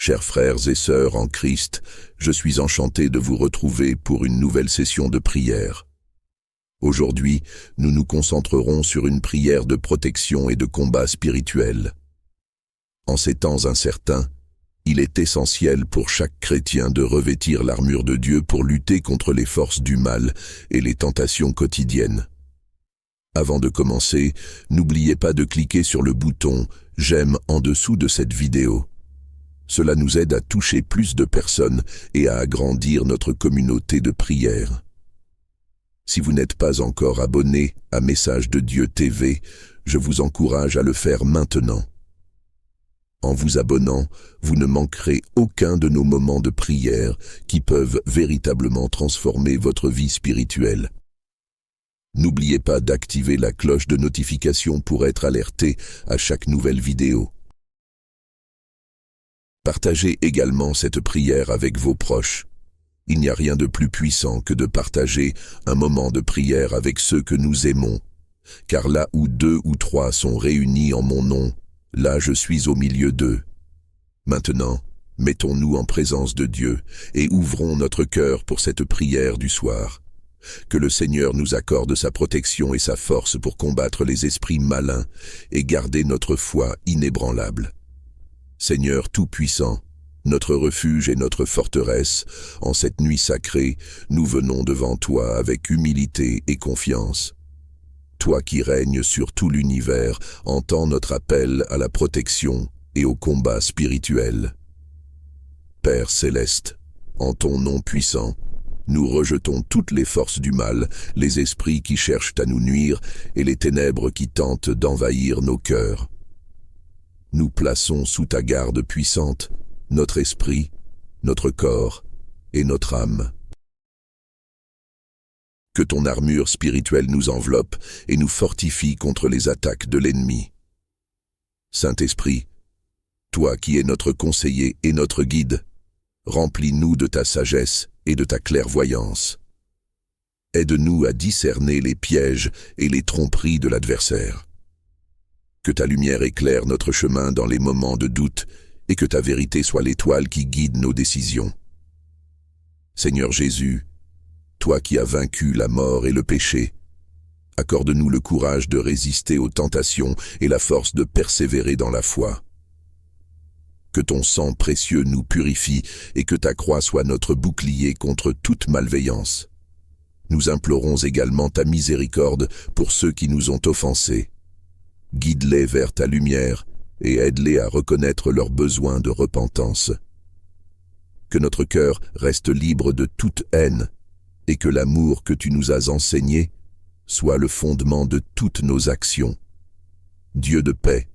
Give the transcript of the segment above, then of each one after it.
Chers frères et sœurs en Christ, je suis enchanté de vous retrouver pour une nouvelle session de prière. Aujourd'hui, nous nous concentrerons sur une prière de protection et de combat spirituel. En ces temps incertains, il est essentiel pour chaque chrétien de revêtir l'armure de Dieu pour lutter contre les forces du mal et les tentations quotidiennes. Avant de commencer, n'oubliez pas de cliquer sur le bouton « J'aime » en dessous de cette vidéo. Cela nous aide à toucher plus de personnes et à agrandir notre communauté de prière. Si vous n'êtes pas encore abonné à Message de Dieu TV, je vous encourage à le faire maintenant. En vous abonnant, vous ne manquerez aucun de nos moments de prière qui peuvent véritablement transformer votre vie spirituelle. N'oubliez pas d'activer la cloche de notification pour être alerté à chaque nouvelle vidéo. Partagez également cette prière avec vos proches. Il n'y a rien de plus puissant que de partager un moment de prière avec ceux que nous aimons. Car là où 2 ou 3 sont réunis en mon nom, là je suis au milieu d'eux. Maintenant, mettons-nous en présence de Dieu et ouvrons notre cœur pour cette prière du soir. Que le Seigneur nous accorde sa protection et sa force pour combattre les esprits malins et garder notre foi inébranlable. Seigneur Tout-Puissant, notre refuge et notre forteresse, en cette nuit sacrée, nous venons devant toi avec humilité et confiance. Toi qui règnes sur tout l'univers, entends notre appel à la protection et au combat spirituel. Père céleste, en ton nom puissant, nous rejetons toutes les forces du mal, les esprits qui cherchent à nous nuire et les ténèbres qui tentent d'envahir nos cœurs. Nous plaçons sous ta garde puissante notre esprit, notre corps et notre âme. Que ton armure spirituelle nous enveloppe et nous fortifie contre les attaques de l'ennemi. Saint-Esprit, toi qui es notre conseiller et notre guide, remplis-nous de ta sagesse et de ta clairvoyance. Aide-nous à discerner les pièges et les tromperies de l'adversaire. Que ta lumière éclaire notre chemin dans les moments de doute et que ta vérité soit l'étoile qui guide nos décisions. Seigneur Jésus, toi qui as vaincu la mort et le péché, accorde-nous le courage de résister aux tentations et la force de persévérer dans la foi. Que ton sang précieux nous purifie et que ta croix soit notre bouclier contre toute malveillance. Nous implorons également ta miséricorde pour ceux qui nous ont offensés. Guide-les vers ta lumière et aide-les à reconnaître leurs besoins de repentance. Que notre cœur reste libre de toute haine et que l'amour que tu nous as enseigné soit le fondement de toutes nos actions. Dieu de paix,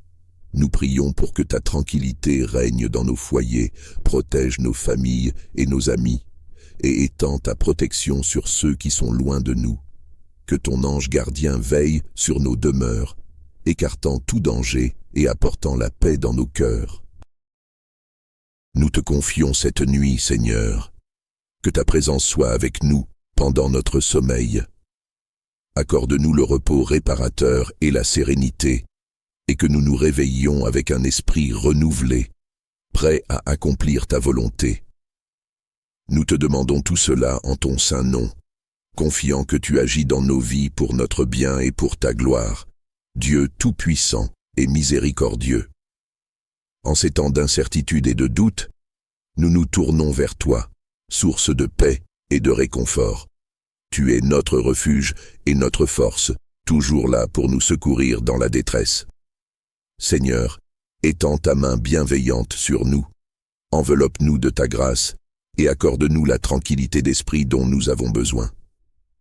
nous prions pour que ta tranquillité règne dans nos foyers, protège nos familles et nos amis, et étend ta protection sur ceux qui sont loin de nous. Que ton ange gardien veille sur nos demeures, écartant tout danger et apportant la paix dans nos cœurs. Nous te confions cette nuit, Seigneur. Que ta présence soit avec nous pendant notre sommeil. Accorde-nous le repos réparateur et la sérénité, et que nous nous réveillions avec un esprit renouvelé, prêt à accomplir ta volonté. Nous te demandons tout cela en ton saint nom, confiant que tu agis dans nos vies pour notre bien et pour ta gloire, Dieu tout-puissant et miséricordieux. En ces temps d'incertitude et de doute, nous nous tournons vers toi, source de paix et de réconfort. Tu es notre refuge et notre force, toujours là pour nous secourir dans la détresse. Seigneur, étends ta main bienveillante sur nous, enveloppe-nous de ta grâce et accorde-nous la tranquillité d'esprit dont nous avons besoin.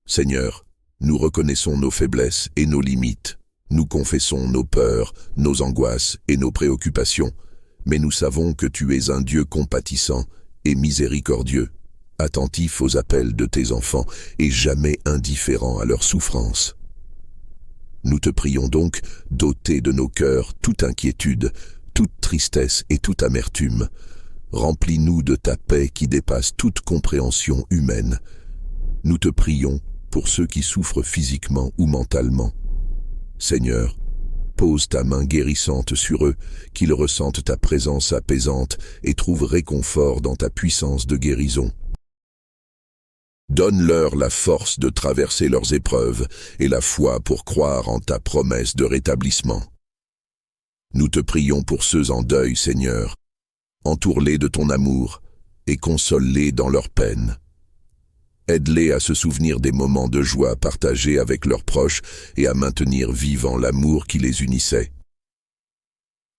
Seigneur, nous reconnaissons nos faiblesses et nos limites. Nous confessons nos peurs, nos angoisses et nos préoccupations, mais nous savons que tu es un Dieu compatissant et miséricordieux, attentif aux appels de tes enfants et jamais indifférent à leurs souffrances. Nous te prions donc d'ôter de nos cœurs toute inquiétude, toute tristesse et toute amertume. Remplis-nous de ta paix qui dépasse toute compréhension humaine. Nous te prions pour ceux qui souffrent physiquement ou mentalement. Seigneur, pose ta main guérissante sur eux, qu'ils ressentent ta présence apaisante et trouvent réconfort dans ta puissance de guérison. Donne-leur la force de traverser leurs épreuves et la foi pour croire en ta promesse de rétablissement. Nous te prions pour ceux en deuil, Seigneur. Entoure-les de ton amour et console-les dans leur peine. Aide-les à se souvenir des moments de joie partagés avec leurs proches et à maintenir vivant l'amour qui les unissait.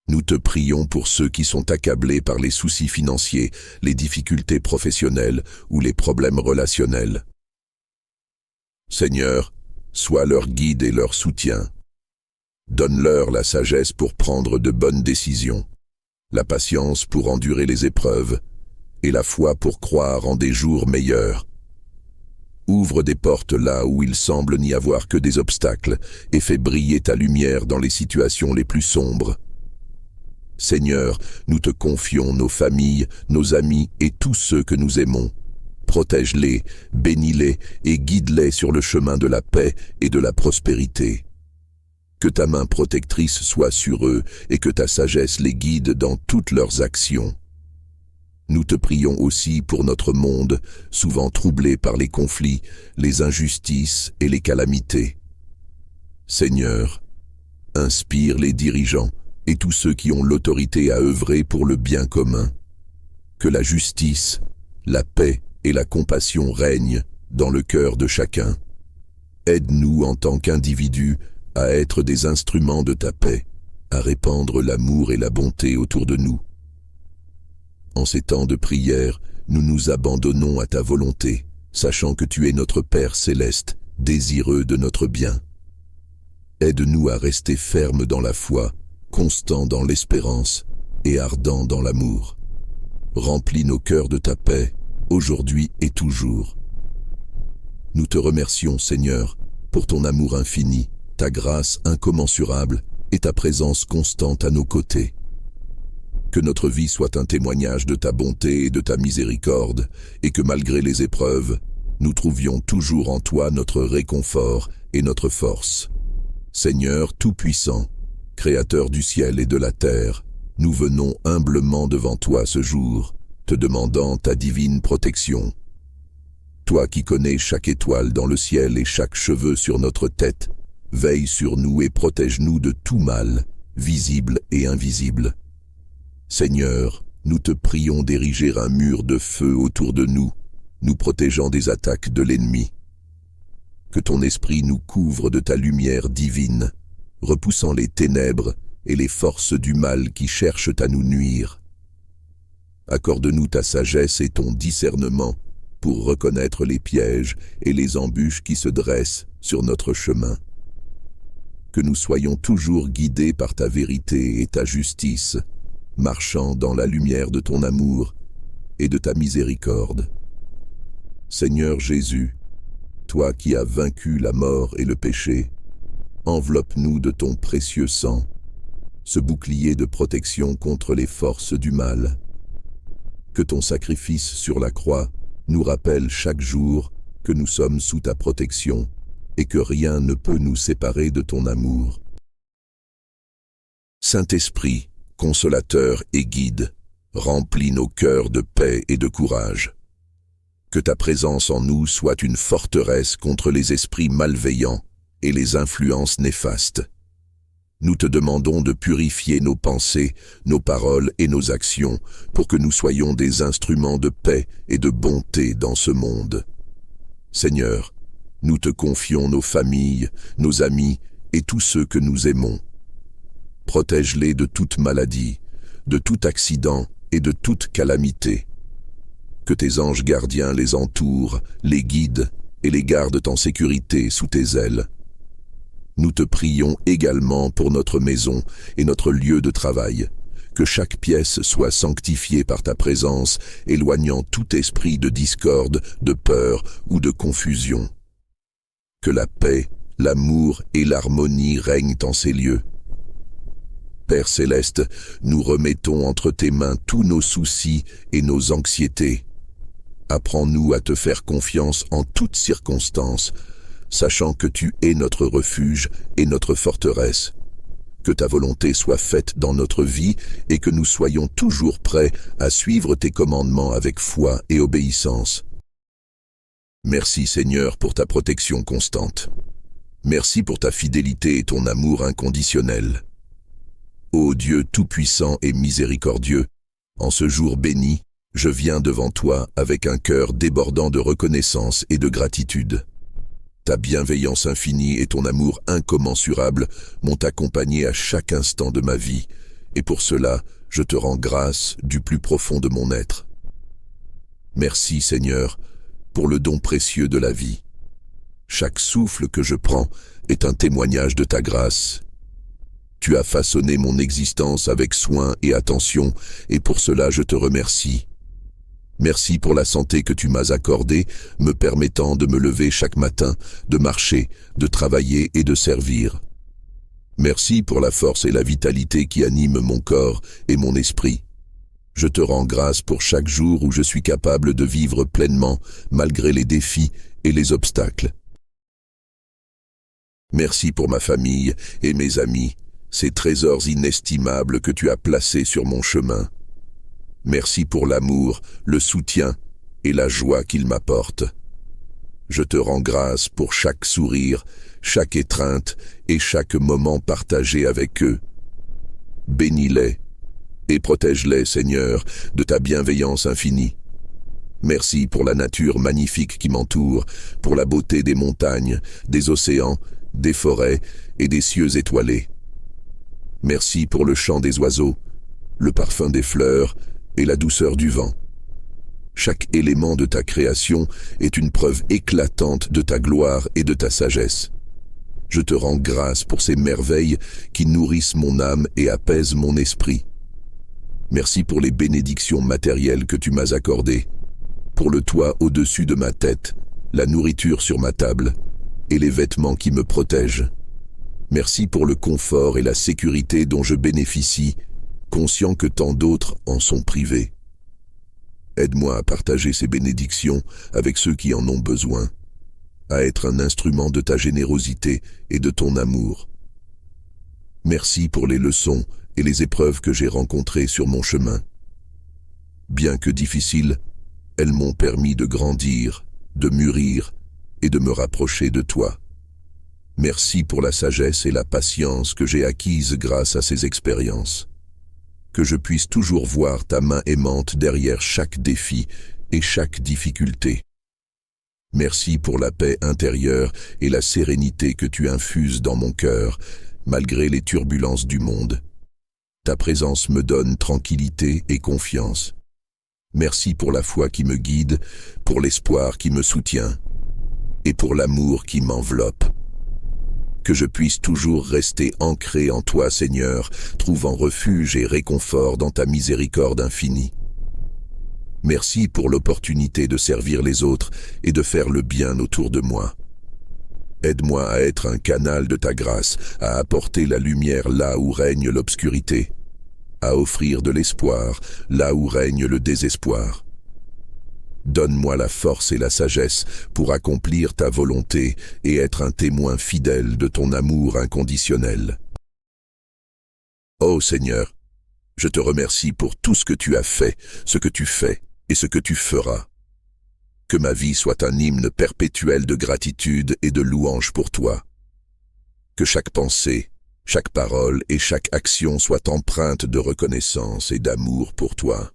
Nous te prions pour ceux qui sont accablés par les soucis financiers, les difficultés professionnelles ou les problèmes relationnels. Seigneur, sois leur guide et leur soutien. Donne-leur la sagesse pour prendre de bonnes décisions, la patience pour endurer les épreuves et la foi pour croire en des jours meilleurs. Ouvre des portes là où il semble n'y avoir que des obstacles et fais briller ta lumière dans les situations les plus sombres. Seigneur, nous te confions nos familles, nos amis et tous ceux que nous aimons. Protège-les, bénis-les et guide-les sur le chemin de la paix et de la prospérité. Que ta main protectrice soit sur eux et que ta sagesse les guide dans toutes leurs actions. Nous te prions aussi pour notre monde, souvent troublé par les conflits, les injustices et les calamités. Seigneur, inspire les dirigeants et tous ceux qui ont l'autorité à œuvrer pour le bien commun. Que la justice, la paix et la compassion règnent dans le cœur de chacun. Aide-nous en tant qu'individus à être des instruments de ta paix, à répandre l'amour et la bonté autour de nous. En ces temps de prière, nous nous abandonnons à ta volonté, sachant que tu es notre Père céleste, désireux de notre bien. Aide-nous à rester fermes dans la foi, constants dans l'espérance et ardents dans l'amour. Remplis nos cœurs de ta paix, aujourd'hui et toujours. Nous te remercions, Seigneur, pour ton amour infini, ta grâce incommensurable et ta présence constante à nos côtés. Que notre vie soit un témoignage de ta bonté et de ta miséricorde, et que malgré les épreuves, nous trouvions toujours en toi notre réconfort et notre force. Seigneur Tout-Puissant, Créateur du ciel et de la terre, nous venons humblement devant toi ce jour, te demandant ta divine protection. Toi qui connais chaque étoile dans le ciel et chaque cheveu sur notre tête, veille sur nous et protège-nous de tout mal, visible et invisible. Seigneur, nous te prions d'ériger un mur de feu autour de nous, nous protégeant des attaques de l'ennemi. Que ton esprit nous couvre de ta lumière divine, repoussant les ténèbres et les forces du mal qui cherchent à nous nuire. Accorde-nous ta sagesse et ton discernement pour reconnaître les pièges et les embûches qui se dressent sur notre chemin. Que nous soyons toujours guidés par ta vérité et ta justice, marchant dans la lumière de ton amour et de ta miséricorde. Seigneur Jésus, toi qui as vaincu la mort et le péché, enveloppe-nous de ton précieux sang, ce bouclier de protection contre les forces du mal. Que ton sacrifice sur la croix nous rappelle chaque jour que nous sommes sous ta protection et que rien ne peut nous séparer de ton amour. Saint-Esprit, consolateur et guide, remplis nos cœurs de paix et de courage. Que ta présence en nous soit une forteresse contre les esprits malveillants et les influences néfastes. Nous te demandons de purifier nos pensées, nos paroles et nos actions pour que nous soyons des instruments de paix et de bonté dans ce monde. Seigneur, nous te confions nos familles, nos amis et tous ceux que nous aimons. Protège-les de toute maladie, de tout accident et de toute calamité. Que tes anges gardiens les entourent, les guident et les gardent en sécurité sous tes ailes. Nous te prions également pour notre maison et notre lieu de travail, que chaque pièce soit sanctifiée par ta présence, éloignant tout esprit de discorde, de peur ou de confusion. Que la paix, l'amour et l'harmonie règnent en ces lieux. Père céleste, nous remettons entre tes mains tous nos soucis et nos anxiétés. Apprends-nous à te faire confiance en toutes circonstances, sachant que tu es notre refuge et notre forteresse. Que ta volonté soit faite dans notre vie et que nous soyons toujours prêts à suivre tes commandements avec foi et obéissance. Merci Seigneur pour ta protection constante. Merci pour ta fidélité et ton amour inconditionnel. Ô Dieu tout-puissant et miséricordieux, en ce jour béni, je viens devant toi avec un cœur débordant de reconnaissance et de gratitude. Ta bienveillance infinie et ton amour incommensurable m'ont accompagné à chaque instant de ma vie, et pour cela, je te rends grâce du plus profond de mon être. Merci Seigneur, pour le don précieux de la vie. Chaque souffle que je prends est un témoignage de ta grâce. Tu as façonné mon existence avec soin et attention, et pour cela je te remercie. Merci pour la santé que tu m'as accordée, me permettant de me lever chaque matin, de marcher, de travailler et de servir. Merci pour la force et la vitalité qui animent mon corps et mon esprit. Je te rends grâce pour chaque jour où je suis capable de vivre pleinement, malgré les défis et les obstacles. Merci pour ma famille et mes amis, ces trésors inestimables que tu as placés sur mon chemin. Merci pour l'amour, le soutien et la joie qu'ils m'apportent. Je te rends grâce pour chaque sourire, chaque étreinte et chaque moment partagé avec eux. Bénis-les et protège-les, Seigneur, de ta bienveillance infinie. Merci pour la nature magnifique qui m'entoure, pour la beauté des montagnes, des océans, des forêts et des cieux étoilés. Merci pour le chant des oiseaux, le parfum des fleurs et la douceur du vent. Chaque élément de ta création est une preuve éclatante de ta gloire et de ta sagesse. Je te rends grâce pour ces merveilles qui nourrissent mon âme et apaisent mon esprit. Merci pour les bénédictions matérielles que tu m'as accordées, pour le toit au-dessus de ma tête, la nourriture sur ma table et les vêtements qui me protègent. Merci pour le confort et la sécurité dont je bénéficie, conscient que tant d'autres en sont privés. Aide-moi à partager ces bénédictions avec ceux qui en ont besoin, à être un instrument de ta générosité et de ton amour. Merci pour les leçons et les épreuves que j'ai rencontrées sur mon chemin. Bien que difficiles, elles m'ont permis de grandir, de mûrir et de me rapprocher de toi. Merci pour la sagesse et la patience que j'ai acquises grâce à ces expériences. Que je puisse toujours voir ta main aimante derrière chaque défi et chaque difficulté. Merci pour la paix intérieure et la sérénité que tu infuses dans mon cœur, malgré les turbulences du monde. Ta présence me donne tranquillité et confiance. Merci pour la foi qui me guide, pour l'espoir qui me soutient, et pour l'amour qui m'enveloppe. Que je puisse toujours rester ancré en toi, Seigneur, trouvant refuge et réconfort dans ta miséricorde infinie. Merci pour l'opportunité de servir les autres et de faire le bien autour de moi. Aide-moi à être un canal de ta grâce, à apporter la lumière là où règne l'obscurité, à offrir de l'espoir là où règne le désespoir. Donne-moi la force et la sagesse pour accomplir ta volonté et être un témoin fidèle de ton amour inconditionnel. Ô Seigneur, je te remercie pour tout ce que tu as fait, ce que tu fais et ce que tu feras. Que ma vie soit un hymne perpétuel de gratitude et de louange pour toi. Que chaque pensée, chaque parole et chaque action soient empreintes de reconnaissance et d'amour pour toi.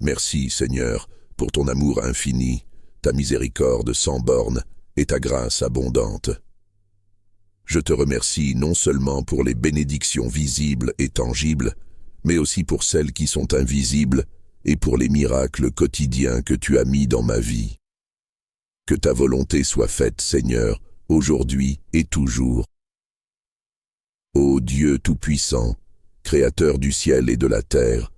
Merci, Seigneur, pour ton amour infini, ta miséricorde sans bornes et ta grâce abondante. Je te remercie non seulement pour les bénédictions visibles et tangibles, mais aussi pour celles qui sont invisibles et pour les miracles quotidiens que tu as mis dans ma vie. Que ta volonté soit faite, Seigneur, aujourd'hui et toujours. Ô Dieu Tout-Puissant, Créateur du ciel et de la terre,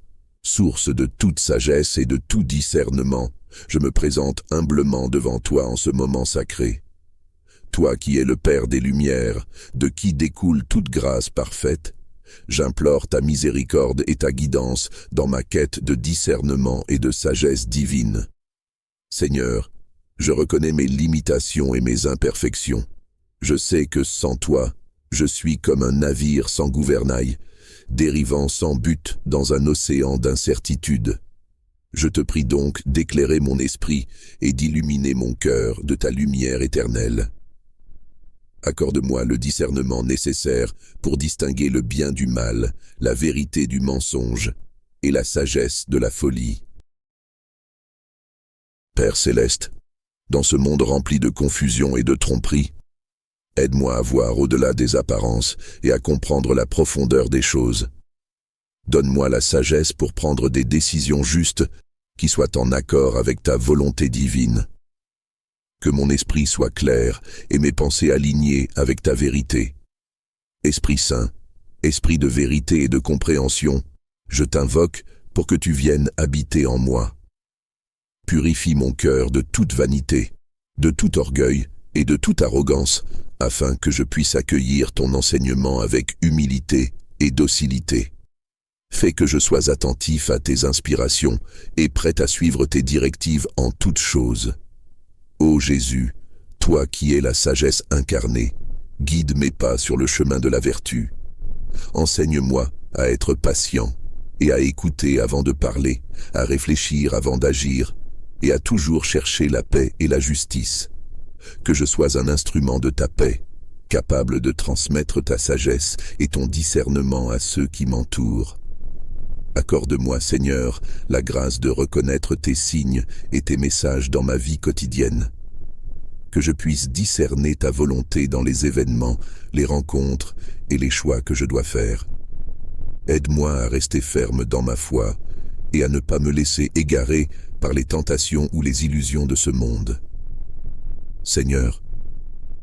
source de toute sagesse et de tout discernement, je me présente humblement devant toi en ce moment sacré. Toi qui es le Père des Lumières, de qui découle toute grâce parfaite, j'implore ta miséricorde et ta guidance dans ma quête de discernement et de sagesse divine. Seigneur, je reconnais mes limitations et mes imperfections. Je sais que sans toi, Je suis comme un navire sans gouvernail, dérivant sans but dans un océan d'incertitude. Je te prie donc d'éclairer mon esprit et d'illuminer mon cœur de ta lumière éternelle. Accorde-moi le discernement nécessaire pour distinguer le bien du mal, la vérité du mensonge et la sagesse de la folie. Père céleste, dans ce monde rempli de confusion et de tromperie, aide-moi à voir au-delà des apparences et à comprendre la profondeur des choses. Donne-moi la sagesse pour prendre des décisions justes qui soient en accord avec ta volonté divine. Que mon esprit soit clair et mes pensées alignées avec ta vérité. Esprit Saint, Esprit de vérité et de compréhension, je t'invoque pour que tu viennes habiter en moi. Purifie mon cœur de toute vanité, de tout orgueil et de toute arrogance, afin que je puisse accueillir ton enseignement avec humilité et docilité. Fais que je sois attentif à tes inspirations et prêt à suivre tes directives en toutes choses. Ô Jésus, toi qui es la sagesse incarnée, guide mes pas sur le chemin de la vertu. Enseigne-moi à être patient et à écouter avant de parler, à réfléchir avant d'agir et à toujours chercher la paix et la justice. Que je sois un instrument de ta paix, capable de transmettre ta sagesse et ton discernement à ceux qui m'entourent. Accorde-moi, Seigneur, la grâce de reconnaître tes signes et tes messages dans ma vie quotidienne. Que je puisse discerner ta volonté dans les événements, les rencontres et les choix que je dois faire. Aide-moi à rester ferme dans ma foi et à ne pas me laisser égarer par les tentations ou les illusions de ce monde. Seigneur,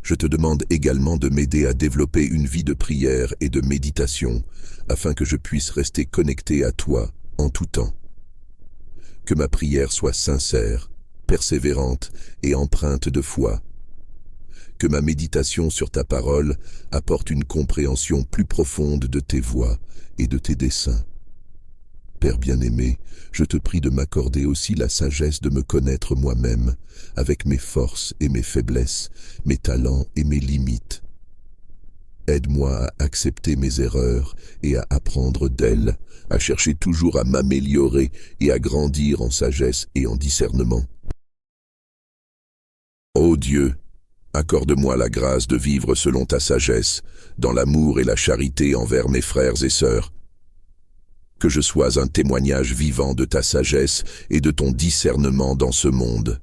je te demande également de m'aider à développer une vie de prière et de méditation, afin que je puisse rester connecté à toi en tout temps. Que ma prière soit sincère, persévérante et empreinte de foi. Que ma méditation sur ta parole apporte une compréhension plus profonde de tes voies et de tes desseins. Père bien-aimé, je te prie de m'accorder aussi la sagesse de me connaître moi-même, avec mes forces et mes faiblesses, mes talents et mes limites. Aide-moi à accepter mes erreurs et à apprendre d'elles, à chercher toujours à m'améliorer et à grandir en sagesse et en discernement. Ô Dieu, accorde-moi la grâce de vivre selon ta sagesse, dans l'amour et la charité envers mes frères et sœurs. Que je sois un témoignage vivant de ta sagesse et de ton discernement dans ce monde.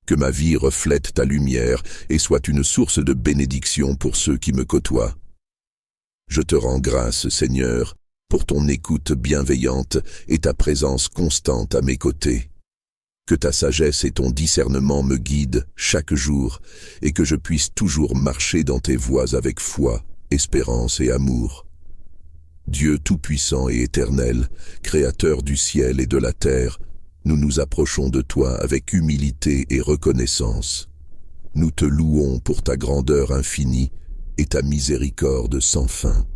Que ma vie reflète ta lumière et soit une source de bénédiction pour ceux qui me côtoient. Je te rends grâce, Seigneur, pour ton écoute bienveillante et ta présence constante à mes côtés. Que ta sagesse et ton discernement me guident chaque jour et que je puisse toujours marcher dans tes voies avec foi, espérance et amour. Dieu tout-puissant et éternel, créateur du ciel et de la terre, nous nous approchons de toi avec humilité et reconnaissance. Nous te louons pour ta grandeur infinie et ta miséricorde sans fin.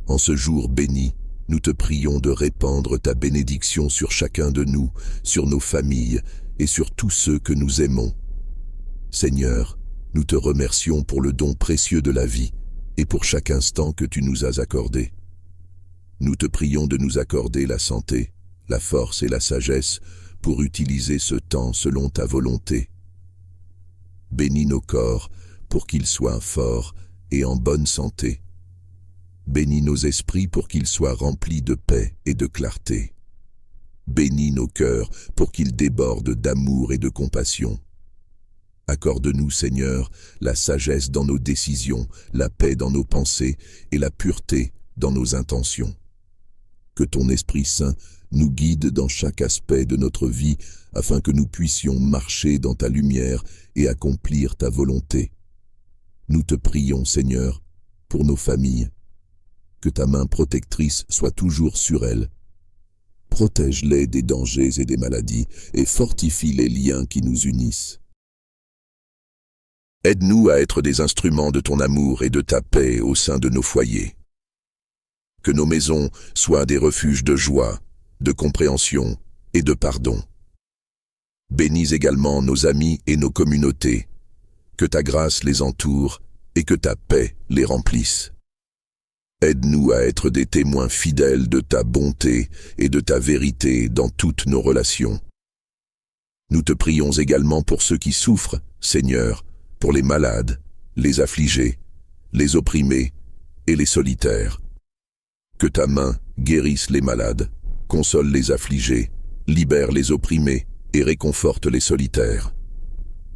En ce jour béni, nous te prions de répandre ta bénédiction sur chacun de nous, sur nos familles et sur tous ceux que nous aimons. Seigneur, nous te remercions pour le don précieux de la vie et pour chaque instant que tu nous as accordé. Nous te prions de nous accorder la santé, la force et la sagesse pour utiliser ce temps selon ta volonté. Bénis nos corps pour qu'ils soient forts et en bonne santé. Bénis nos esprits pour qu'ils soient remplis de paix et de clarté. Bénis nos cœurs pour qu'ils débordent d'amour et de compassion. Accorde-nous, Seigneur, la sagesse dans nos décisions, la paix dans nos pensées et la pureté dans nos intentions. Que ton Esprit Saint nous guide dans chaque aspect de notre vie afin que nous puissions marcher dans ta lumière et accomplir ta volonté. Nous te prions, Seigneur, pour nos familles. Que ta main protectrice soit toujours sur elles. Protège-les des dangers et des maladies et fortifie les liens qui nous unissent. Aide-nous à être des instruments de ton amour et de ta paix au sein de nos foyers. Que nos maisons soient des refuges de joie, de compréhension et de pardon. Bénis également nos amis et nos communautés. Que ta grâce les entoure et que ta paix les remplisse. Aide-nous à être des témoins fidèles de ta bonté et de ta vérité dans toutes nos relations. Nous te prions également pour ceux qui souffrent, Seigneur, pour les malades, les affligés, les opprimés et les solitaires. Que ta main guérisse les malades, console les affligés, libère les opprimés et réconforte les solitaires.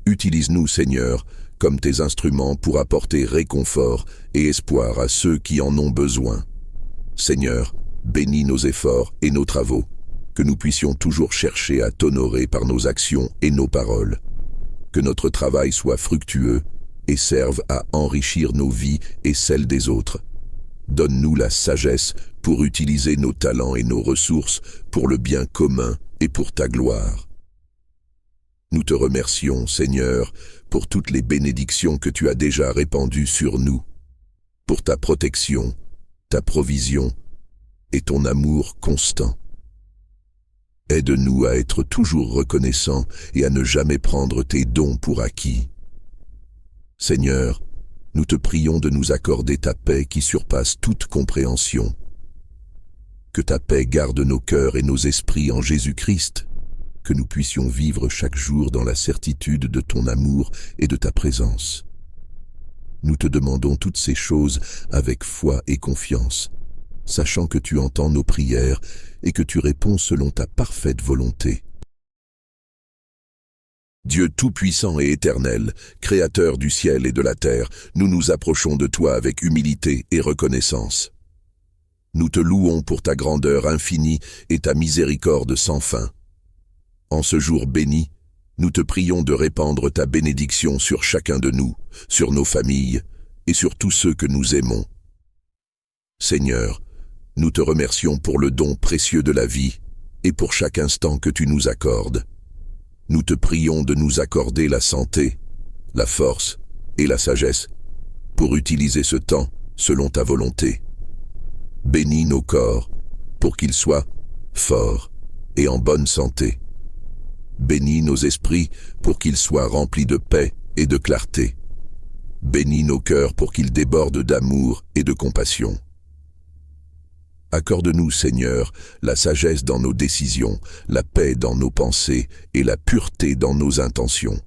Utilise-nous, Seigneur, comme tes instruments pour apporter réconfort et espoir à ceux qui en ont besoin. Seigneur, bénis nos efforts et nos travaux, que nous puissions toujours chercher à t'honorer par nos actions et nos paroles. Que notre travail soit fructueux et serve à enrichir nos vies et celles des autres. Donne-nous la sagesse pour utiliser nos talents et nos ressources pour le bien commun et pour ta gloire. Nous te remercions, Seigneur, pour toutes les bénédictions que tu as déjà répandues sur nous, pour ta protection, ta provision et ton amour constant. Aide-nous à être toujours reconnaissants et à ne jamais prendre tes dons pour acquis. Seigneur, nous te prions de nous accorder ta paix qui surpasse toute compréhension. Que ta paix garde nos cœurs et nos esprits en Jésus-Christ, que nous puissions vivre chaque jour dans la certitude de ton amour et de ta présence. Nous te demandons toutes ces choses avec foi et confiance, sachant que tu entends nos prières et que tu réponds selon ta parfaite volonté. Dieu tout-puissant et éternel, Créateur du ciel et de la terre, nous nous approchons de toi avec humilité et reconnaissance. Nous te louons pour ta grandeur infinie et ta miséricorde sans fin. En ce jour béni, nous te prions de répandre ta bénédiction sur chacun de nous, sur nos familles et sur tous ceux que nous aimons. Seigneur, nous te remercions pour le don précieux de la vie et pour chaque instant que tu nous accordes. Nous te prions de nous accorder la santé, la force et la sagesse pour utiliser ce temps selon ta volonté. Bénis nos corps pour qu'ils soient forts et en bonne santé. Bénis nos esprits pour qu'ils soient remplis de paix et de clarté. Bénis nos cœurs pour qu'ils débordent d'amour et de compassion. Accorde-nous, Seigneur, la sagesse dans nos décisions, la paix dans nos pensées et la pureté dans nos intentions.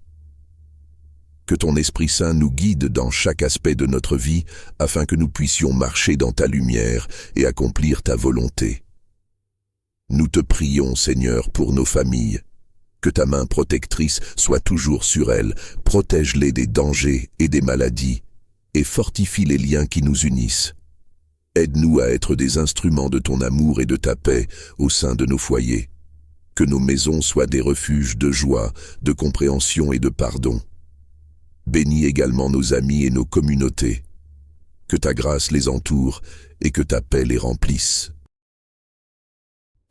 Que ton Esprit Saint nous guide dans chaque aspect de notre vie afin que nous puissions marcher dans ta lumière et accomplir ta volonté. Nous te prions, Seigneur, pour nos familles. Que ta main protectrice soit toujours sur elles, protège-les des dangers et des maladies, et fortifie les liens qui nous unissent. Aide-nous à être des instruments de ton amour et de ta paix au sein de nos foyers. Que nos maisons soient des refuges de joie, de compréhension et de pardon. Bénis également nos amis et nos communautés. Que ta grâce les entoure et que ta paix les remplisse.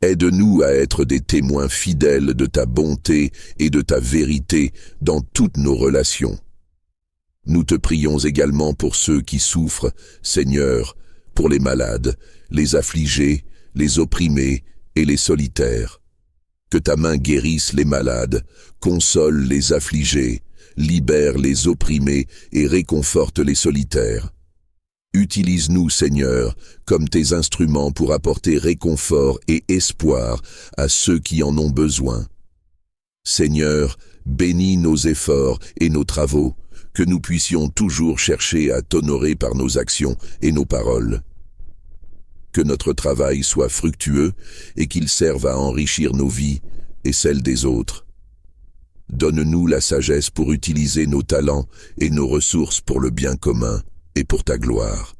Aide-nous à être des témoins fidèles de ta bonté et de ta vérité dans toutes nos relations. Nous te prions également pour ceux qui souffrent, Seigneur, pour les malades, les affligés, les opprimés et les solitaires. Que ta main guérisse les malades, console les affligés, libère les opprimés et réconforte les solitaires. Utilise-nous, Seigneur, comme tes instruments pour apporter réconfort et espoir à ceux qui en ont besoin. Seigneur, bénis nos efforts et nos travaux, que nous puissions toujours chercher à t'honorer par nos actions et nos paroles. Que notre travail soit fructueux et qu'il serve à enrichir nos vies et celles des autres. Donne-nous la sagesse pour utiliser nos talents et nos ressources pour le bien commun et pour ta gloire.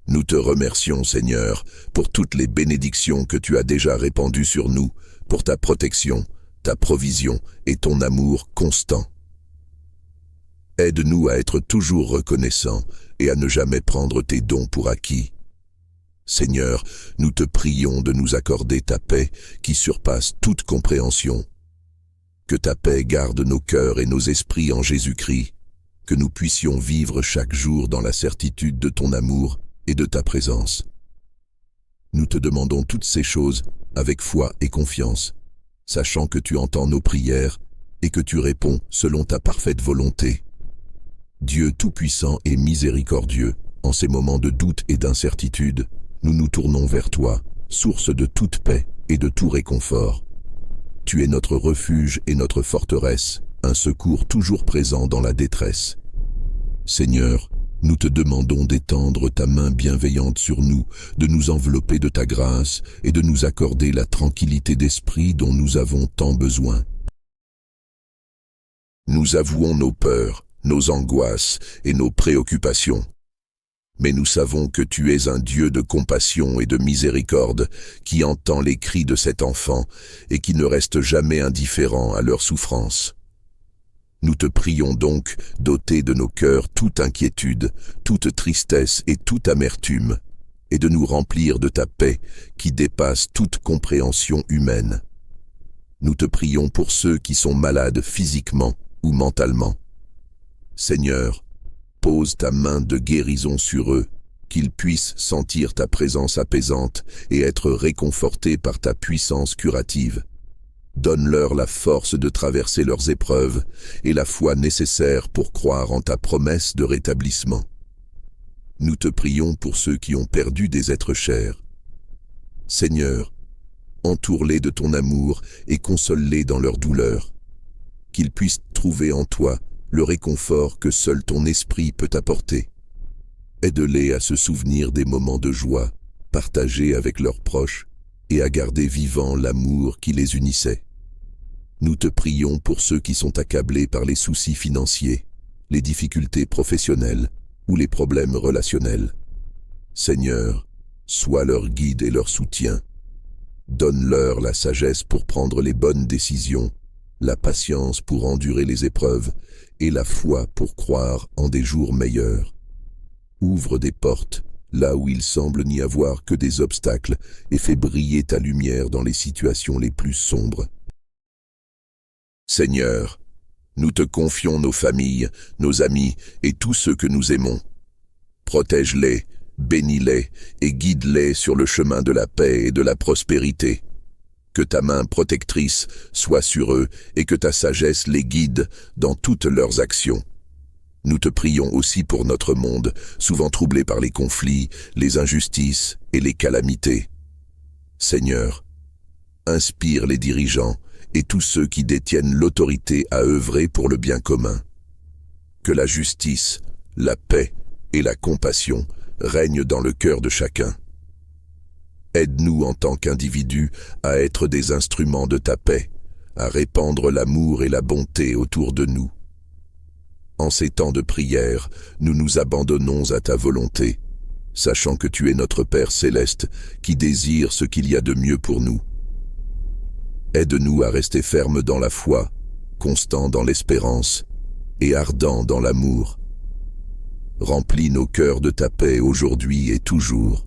Nous te remercions, Seigneur, pour toutes les bénédictions que tu as déjà répandues sur nous, pour ta protection, ta provision et ton amour constant. Aide-nous à être toujours reconnaissants et à ne jamais prendre tes dons pour acquis. Seigneur, nous te prions de nous accorder ta paix qui surpasse toute compréhension. Que ta paix garde nos cœurs et nos esprits en Jésus-Christ, que nous puissions vivre chaque jour dans la certitude de ton amour et de ta présence. Nous te demandons toutes ces choses avec foi et confiance, sachant que tu entends nos prières et que tu réponds selon ta parfaite volonté. Dieu tout-puissant et miséricordieux, en ces moments de doute et d'incertitude, nous nous tournons vers toi, source de toute paix et de tout réconfort. Tu es notre refuge et notre forteresse, un secours toujours présent dans la détresse. Seigneur, nous te demandons d'étendre ta main bienveillante sur nous, de nous envelopper de ta grâce et de nous accorder la tranquillité d'esprit dont nous avons tant besoin. Nous avouons nos peurs, nos angoisses et nos préoccupations. Mais nous savons que tu es un Dieu de compassion et de miséricorde qui entend les cris de cet enfant et qui ne reste jamais indifférent à leur souffrance. Nous te prions donc d'ôter de nos cœurs toute inquiétude, toute tristesse et toute amertume, et de nous remplir de ta paix qui dépasse toute compréhension humaine. Nous te prions pour ceux qui sont malades physiquement ou mentalement. Seigneur, pose ta main de guérison sur eux, qu'ils puissent sentir ta présence apaisante et être réconfortés par ta puissance curative. Donne-leur la force de traverser leurs épreuves et la foi nécessaire pour croire en ta promesse de rétablissement. Nous te prions pour ceux qui ont perdu des êtres chers. Seigneur, entoure-les de ton amour et console-les dans leur douleur. Qu'ils puissent trouver en toi le réconfort que seul ton esprit peut apporter. Aide-les à se souvenir des moments de joie, partagés avec leurs proches, et à garder vivant l'amour qui les unissait. Nous te prions pour ceux qui sont accablés par les soucis financiers, les difficultés professionnelles ou les problèmes relationnels. Seigneur, sois leur guide et leur soutien. Donne-leur la sagesse pour prendre les bonnes décisions, la patience pour endurer les épreuves et la foi pour croire en des jours meilleurs. Ouvre des portes là où il semble n'y avoir que des obstacles et fais briller ta lumière dans les situations les plus sombres. Seigneur, nous te confions nos familles, nos amis et tous ceux que nous aimons. Protège-les, bénis-les et guide-les sur le chemin de la paix et de la prospérité. Que ta main protectrice soit sur eux et que ta sagesse les guide dans toutes leurs actions. Nous te prions aussi pour notre monde, souvent troublé par les conflits, les injustices et les calamités. Seigneur, inspire les dirigeants et tous ceux qui détiennent l'autorité à œuvrer pour le bien commun. Que la justice, la paix et la compassion règnent dans le cœur de chacun. Aide-nous en tant qu'individus à être des instruments de ta paix, à répandre l'amour et la bonté autour de nous. En ces temps de prière, nous nous abandonnons à ta volonté, sachant que tu es notre Père céleste qui désire ce qu'il y a de mieux pour nous. Aide-nous à rester fermes dans la foi, constants dans l'espérance et ardents dans l'amour. Remplis nos cœurs de ta paix aujourd'hui et toujours.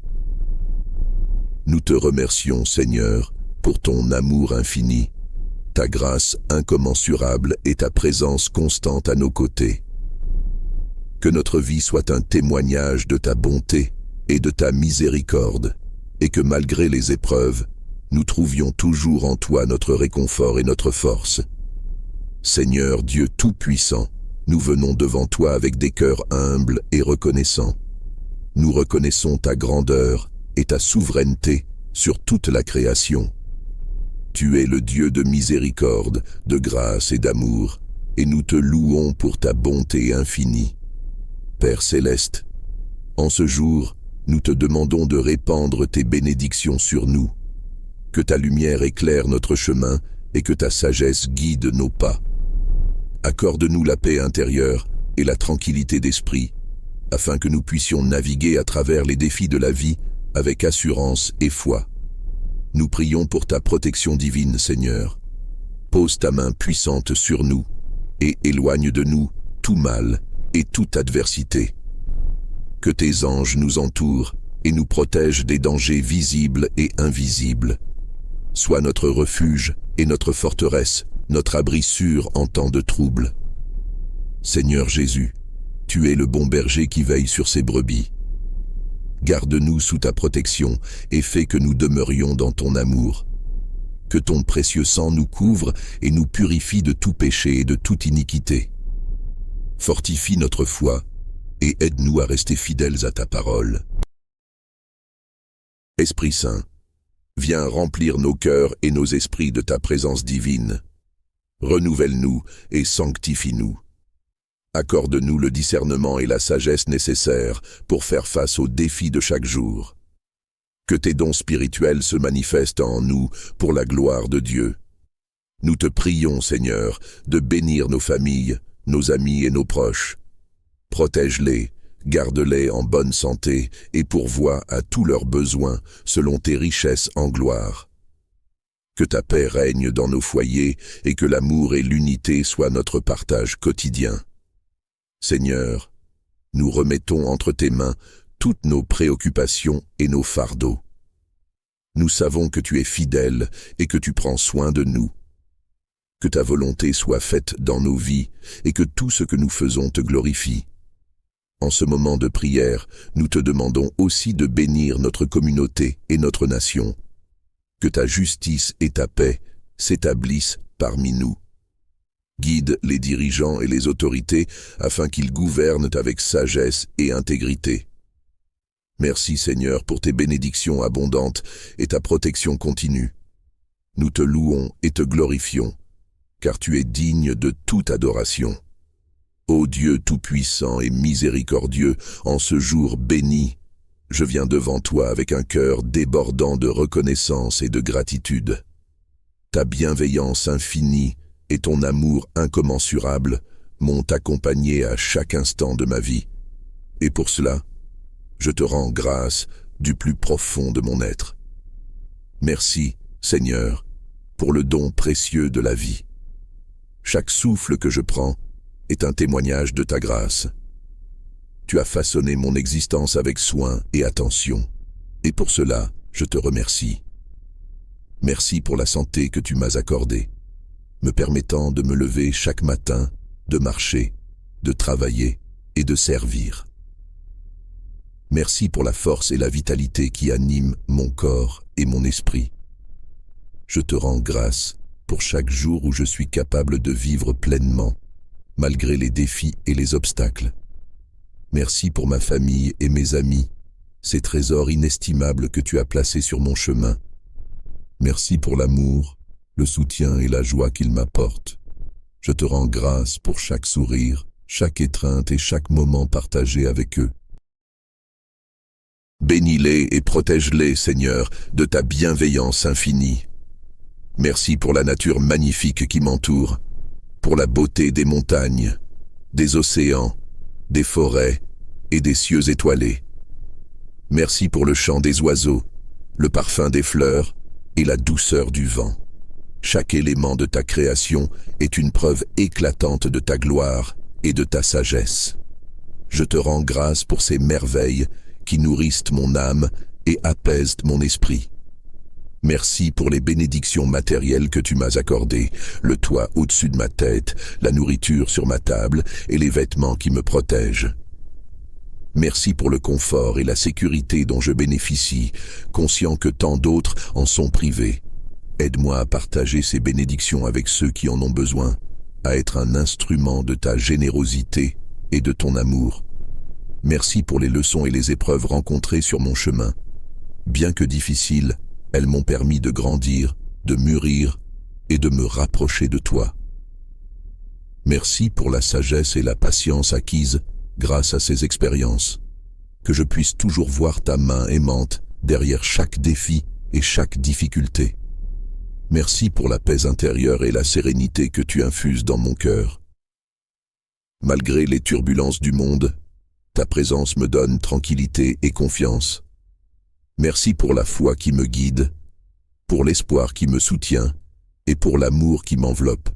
Nous te remercions, Seigneur, pour ton amour infini, ta grâce incommensurable et ta présence constante à nos côtés. Que notre vie soit un témoignage de ta bonté et de ta miséricorde, et que malgré les épreuves, nous trouvions toujours en toi notre réconfort et notre force. Seigneur Dieu Tout-Puissant, nous venons devant toi avec des cœurs humbles et reconnaissants. Nous reconnaissons ta grandeur et ta souveraineté sur toute la création. Tu es le Dieu de miséricorde, de grâce et d'amour, et nous te louons pour ta bonté infinie. Père céleste, en ce jour, nous te demandons de répandre tes bénédictions sur nous. Que ta lumière éclaire notre chemin et que ta sagesse guide nos pas. Accorde-nous la paix intérieure et la tranquillité d'esprit, afin que nous puissions naviguer à travers les défis de la vie avec assurance et foi. Nous prions pour ta protection divine, Seigneur. Pose ta main puissante sur nous et éloigne de nous tout mal et toute adversité. Que tes anges nous entourent et nous protègent des dangers visibles et invisibles. Sois notre refuge et notre forteresse, notre abri sûr en temps de trouble. Seigneur Jésus, tu es le bon berger qui veille sur ses brebis. Garde-nous sous ta protection et fais que nous demeurions dans ton amour. Que ton précieux sang nous couvre et nous purifie de tout péché et de toute iniquité. Fortifie notre foi et aide-nous à rester fidèles à ta parole. Esprit Saint, viens remplir nos cœurs et nos esprits de ta présence divine. Renouvelle-nous et sanctifie-nous. Accorde-nous le discernement et la sagesse nécessaires pour faire face aux défis de chaque jour. Que tes dons spirituels se manifestent en nous pour la gloire de Dieu. Nous te prions, Seigneur, de bénir nos familles, nos amis et nos proches. Protège-les, garde-les en bonne santé et pourvois à tous leurs besoins selon tes richesses en gloire. Que ta paix règne dans nos foyers et que l'amour et l'unité soient notre partage quotidien. Seigneur, nous remettons entre tes mains toutes nos préoccupations et nos fardeaux. Nous savons que tu es fidèle et que tu prends soin de nous. Que ta volonté soit faite dans nos vies et que tout ce que nous faisons te glorifie. En ce moment de prière, nous te demandons aussi de bénir notre communauté et notre nation. Que ta justice et ta paix s'établissent parmi nous. Guide les dirigeants et les autorités afin qu'ils gouvernent avec sagesse et intégrité. Merci Seigneur pour tes bénédictions abondantes et ta protection continue. Nous te louons et te glorifions, car tu es digne de toute adoration. Ô Dieu tout-puissant et miséricordieux, en ce jour béni, je viens devant toi avec un cœur débordant de reconnaissance et de gratitude. Ta bienveillance infinie et ton amour incommensurable m'ont accompagné à chaque instant de ma vie. Et pour cela, je te rends grâce du plus profond de mon être. Merci, Seigneur, pour le don précieux de la vie. Chaque souffle que je prends est un témoignage de ta grâce. Tu as façonné mon existence avec soin et attention, et pour cela, je te remercie. Merci pour la santé que tu m'as accordée, me permettant de me lever chaque matin, de marcher, de travailler et de servir. Merci pour la force et la vitalité qui animent mon corps et mon esprit. Je te rends grâce pour chaque jour où je suis capable de vivre pleinement, malgré les défis et les obstacles. Merci pour ma famille et mes amis, ces trésors inestimables que tu as placés sur mon chemin. Merci pour l'amour, le soutien et la joie qu'ils m'apportent. Je te rends grâce pour chaque sourire, chaque étreinte et chaque moment partagé avec eux. Bénis-les et protège-les, Seigneur, de ta bienveillance infinie. Merci pour la nature magnifique qui m'entoure, pour la beauté des montagnes, des océans, des forêts et des cieux étoilés. Merci pour le chant des oiseaux, le parfum des fleurs et la douceur du vent. Chaque élément de ta création est une preuve éclatante de ta gloire et de ta sagesse. Je te rends grâce pour ces merveilles qui nourrissent mon âme et apaisent mon esprit. Merci pour les bénédictions matérielles que tu m'as accordées, le toit au-dessus de ma tête, la nourriture sur ma table et les vêtements qui me protègent. Merci pour le confort et la sécurité dont je bénéficie, conscient que tant d'autres en sont privés. Aide-moi à partager ces bénédictions avec ceux qui en ont besoin, à être un instrument de ta générosité et de ton amour. Merci pour les leçons et les épreuves rencontrées sur mon chemin. Bien que difficiles, elles m'ont permis de grandir, de mûrir et de me rapprocher de toi. Merci pour la sagesse et la patience acquises grâce à ces expériences. Que je puisse toujours voir ta main aimante derrière chaque défi et chaque difficulté. Merci pour la paix intérieure et la sérénité que tu infuses dans mon cœur. Malgré les turbulences du monde, ta présence me donne tranquillité et confiance. Merci pour la foi qui me guide, pour l'espoir qui me soutient et pour l'amour qui m'enveloppe.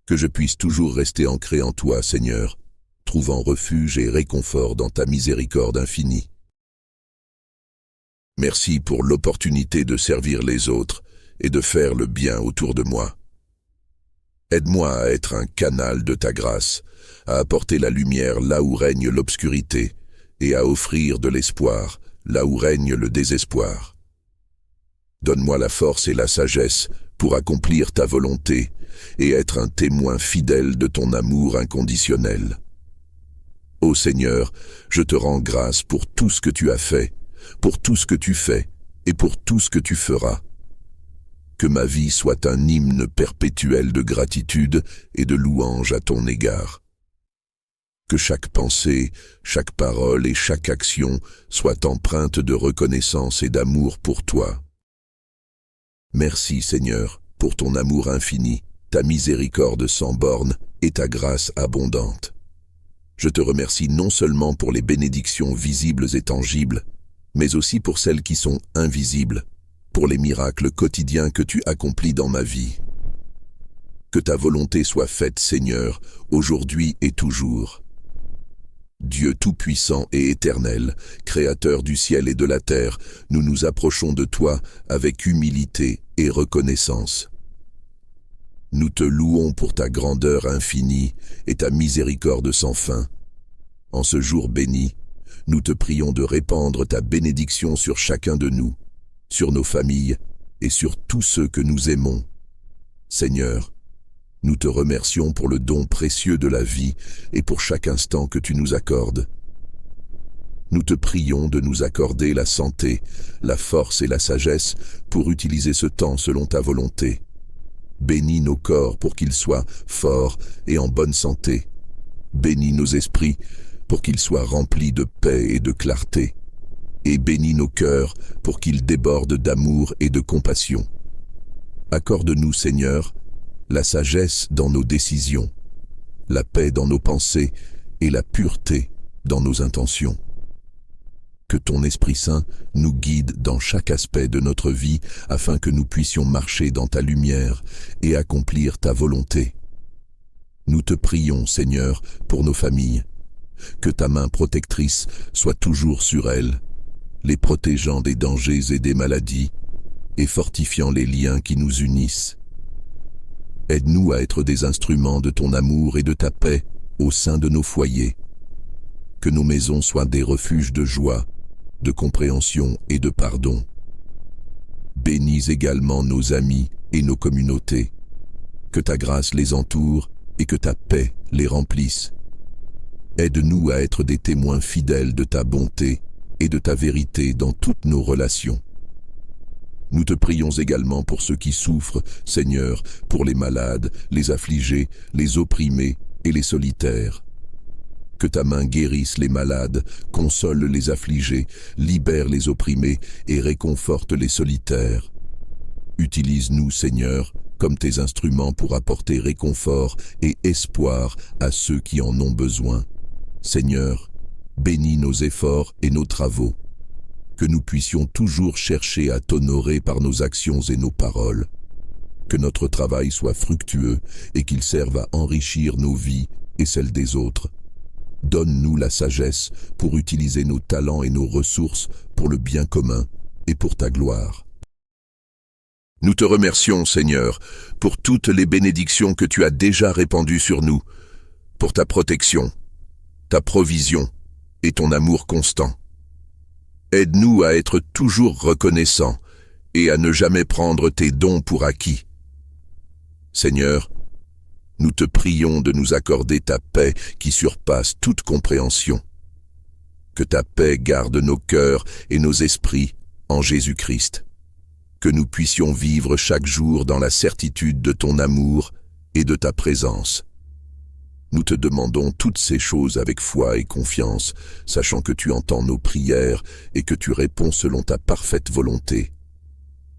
Que je puisse toujours rester ancré en toi, Seigneur, trouvant refuge et réconfort dans ta miséricorde infinie. Merci pour l'opportunité de servir les autres et de faire le bien autour de moi. Aide-moi à être un canal de ta grâce, à apporter la lumière là où règne l'obscurité et à offrir de l'espoir là où règne le désespoir. Donne-moi la force et la sagesse pour accomplir ta volonté, et être un témoin fidèle de ton amour inconditionnel. Ô Seigneur, je te rends grâce pour tout ce que tu as fait, pour tout ce que tu fais et pour tout ce que tu feras. Que ma vie soit un hymne perpétuel de gratitude et de louange à ton égard. Que chaque pensée, chaque parole et chaque action soient empreintes de reconnaissance et d'amour pour toi. Merci Seigneur pour ton amour infini, ta miséricorde sans bornes et ta grâce abondante. Je te remercie non seulement pour les bénédictions visibles et tangibles, mais aussi pour celles qui sont invisibles, pour les miracles quotidiens que tu accomplis dans ma vie. Que ta volonté soit faite, Seigneur, aujourd'hui et toujours. Dieu tout-puissant et éternel, Créateur du ciel et de la terre, nous nous approchons de toi avec humilité et reconnaissance. Nous te louons pour ta grandeur infinie et ta miséricorde sans fin. En ce jour béni, nous te prions de répandre ta bénédiction sur chacun de nous, sur nos familles et sur tous ceux que nous aimons. Seigneur, nous te remercions pour le don précieux de la vie et pour chaque instant que tu nous accordes. Nous te prions de nous accorder la santé, la force et la sagesse pour utiliser ce temps selon ta volonté. Bénis nos corps pour qu'ils soient forts et en bonne santé. Bénis nos esprits pour qu'ils soient remplis de paix et de clarté. Et bénis nos cœurs pour qu'ils débordent d'amour et de compassion. Accorde-nous, Seigneur, la sagesse dans nos décisions, la paix dans nos pensées et la pureté dans nos intentions. Que ton Esprit Saint nous guide dans chaque aspect de notre vie afin que nous puissions marcher dans ta lumière et accomplir ta volonté. Nous te prions, Seigneur, pour nos familles. Que ta main protectrice soit toujours sur elles, les protégeant des dangers et des maladies et fortifiant les liens qui nous unissent. Aide-nous à être des instruments de ton amour et de ta paix au sein de nos foyers. Que nos maisons soient des refuges de joie, de compréhension et de pardon. Bénis également nos amis et nos communautés. Que ta grâce les entoure et que ta paix les remplisse. Aide-nous à être des témoins fidèles de ta bonté et de ta vérité dans toutes nos relations. Nous te prions également pour ceux qui souffrent, Seigneur, pour les malades, les affligés, les opprimés et les solitaires. Que ta main guérisse les malades, console les affligés, libère les opprimés et réconforte les solitaires. Utilise-nous, Seigneur, comme tes instruments pour apporter réconfort et espoir à ceux qui en ont besoin. Seigneur, bénis nos efforts et nos travaux. Que nous puissions toujours chercher à t'honorer par nos actions et nos paroles. Que notre travail soit fructueux et qu'il serve à enrichir nos vies et celles des autres. Donne-nous la sagesse pour utiliser nos talents et nos ressources pour le bien commun et pour ta gloire. Nous te remercions, Seigneur, pour toutes les bénédictions que tu as déjà répandues sur nous, pour ta protection, ta provision et ton amour constant. Aide-nous à être toujours reconnaissants et à ne jamais prendre tes dons pour acquis. Seigneur, nous te prions de nous accorder ta paix qui surpasse toute compréhension. Que ta paix garde nos cœurs et nos esprits en Jésus-Christ. Que nous puissions vivre chaque jour dans la certitude de ton amour et de ta présence. Nous te demandons toutes ces choses avec foi et confiance, sachant que tu entends nos prières et que tu réponds selon ta parfaite volonté.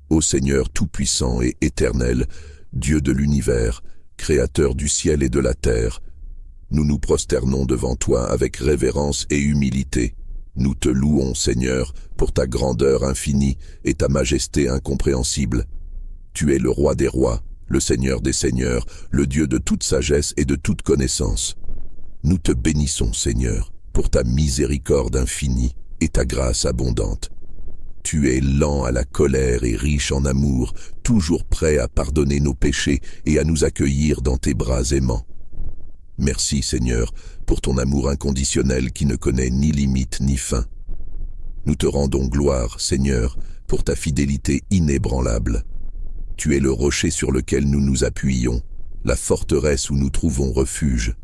Ô Seigneur tout-puissant et éternel, Dieu de l'univers, Créateur du ciel et de la terre, nous nous prosternons devant toi avec révérence et humilité. Nous te louons, Seigneur, pour ta grandeur infinie et ta majesté incompréhensible. Tu es le roi des rois, le Seigneur des seigneurs, le Dieu de toute sagesse et de toute connaissance. Nous te bénissons, Seigneur, pour ta miséricorde infinie et ta grâce abondante. Tu es lent à la colère et riche en amour, toujours prêt à pardonner nos péchés et à nous accueillir dans tes bras aimants. Merci, Seigneur, pour ton amour inconditionnel qui ne connaît ni limite ni fin. Nous te rendons gloire, Seigneur, pour ta fidélité inébranlable. Tu es le rocher sur lequel nous nous appuyons, la forteresse où nous trouvons refuge.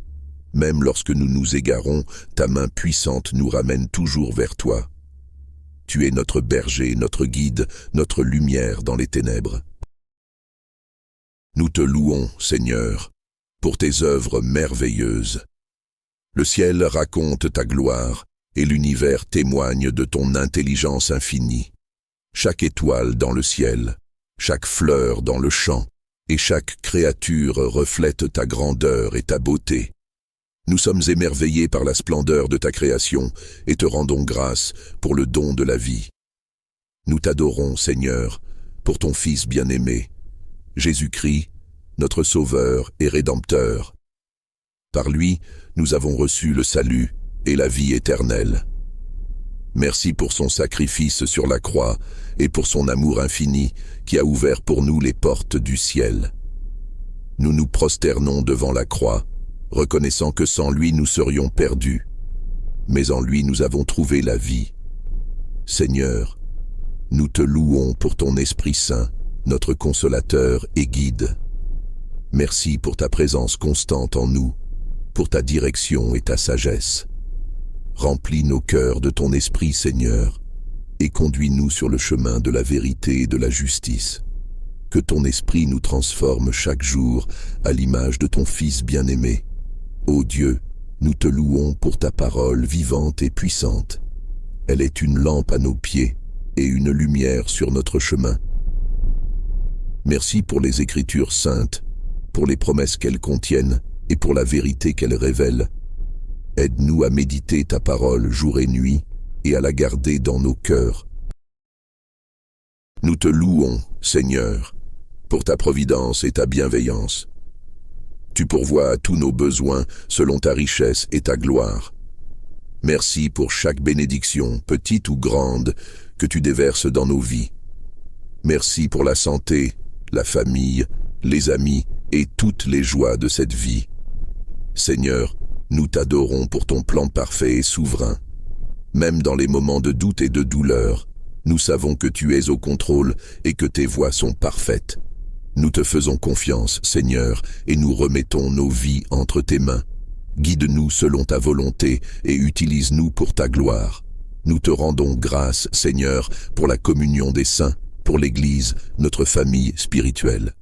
Même lorsque nous nous égarons, ta main puissante nous ramène toujours vers toi. Tu es notre berger, notre guide, notre lumière dans les ténèbres. Nous te louons, Seigneur, pour tes œuvres merveilleuses. Le ciel raconte ta gloire, et l'univers témoigne de ton intelligence infinie. Chaque étoile dans le ciel, chaque fleur dans le champ, et chaque créature reflète ta grandeur et ta beauté. Nous sommes émerveillés par la splendeur de ta création, et te rendons grâce pour le don de la vie. Nous t'adorons, Seigneur, pour ton Fils bien-aimé, Jésus-Christ, notre Sauveur et Rédempteur. Par lui, nous avons reçu le salut et la vie éternelle. Merci pour son sacrifice sur la croix et pour son amour infini qui a ouvert pour nous les portes du ciel. Nous nous prosternons devant la croix, reconnaissant que sans lui nous serions perdus. Mais en lui nous avons trouvé la vie. Seigneur, nous te louons pour ton Esprit Saint, notre consolateur et guide. Merci pour ta présence constante en nous, pour ta direction et ta sagesse. Remplis nos cœurs de ton esprit, Seigneur, et conduis-nous sur le chemin de la vérité et de la justice. Que ton esprit nous transforme chaque jour à l'image de ton Fils bien-aimé. Ô Dieu, nous te louons pour ta parole vivante et puissante. Elle est une lampe à nos pieds et une lumière sur notre chemin. Merci pour les Écritures saintes, pour les promesses qu'elles contiennent et pour la vérité qu'elles révèlent. Aide-nous à méditer ta parole jour et nuit et à la garder dans nos cœurs. Nous te louons, Seigneur, pour ta providence et ta bienveillance. Tu pourvois à tous nos besoins selon ta richesse et ta gloire. Merci pour chaque bénédiction, petite ou grande, que tu déverses dans nos vies. Merci pour la santé, la famille, les amis et toutes les joies de cette vie. Seigneur, nous t'adorons pour ton plan parfait et souverain. Même dans les moments de doute et de douleur, nous savons que tu es au contrôle et que tes voies sont parfaites. Nous te faisons confiance, Seigneur, et nous remettons nos vies entre tes mains. Guide-nous selon ta volonté et utilise-nous pour ta gloire. Nous te rendons grâce, Seigneur, pour la communion des saints, pour l'Église, notre famille spirituelle.